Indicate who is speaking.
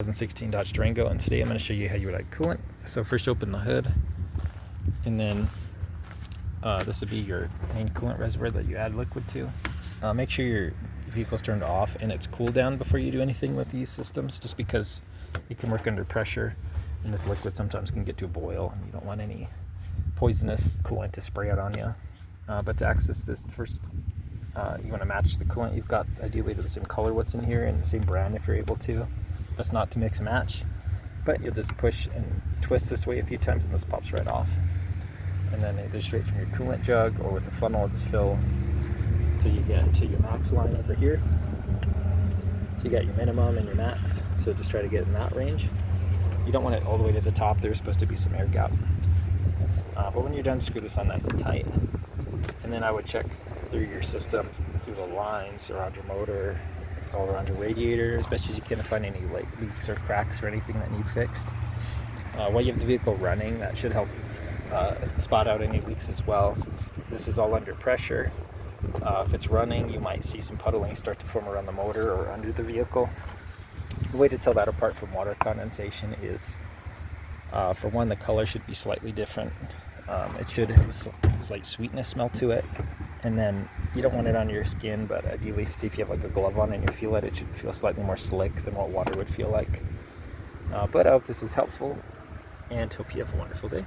Speaker 1: 2016 Dodge Durango, and today I'm going to show you how you would add coolant. So first open the hood, and then this would be your main coolant reservoir that you add liquid to. Make sure your vehicle's turned off and it's cooled down before you do anything with these systems, just because you can work under pressure and this liquid sometimes can get to a boil and you don't want any poisonous coolant to spray out on you. But to access this, first you want to match the coolant you've got ideally to the same color what's in here and the same brand if you're able to. That's not to mix and match, but you'll just push and twist this way a few times and this pops right off. And then either straight from your coolant jug or with a funnel, just fill till you get to your max line over here. So you got your minimum and your max, so just try to get in that range. You don't want it all the way to the top. There's supposed to be some air gap. But when you're done, screw this on nice and tight. And then I would check through your system, through the lines around your motor, all around your radiator, as best as you can, to find any like leaks or cracks or anything that need fixed. While you have the vehicle running, that should help spot out any leaks as well, since this is all under pressure. If it's running, you might see some puddling start to form around the motor or under the vehicle. The way to tell that apart from water condensation is, for one, the color should be slightly different. It should have a slight sweetness smell to it, and then you don't want it on your skin, but ideally see if you have like a glove on and you feel it, it should feel slightly more slick than what water would feel like. But I hope this was helpful, and hope you have a wonderful day.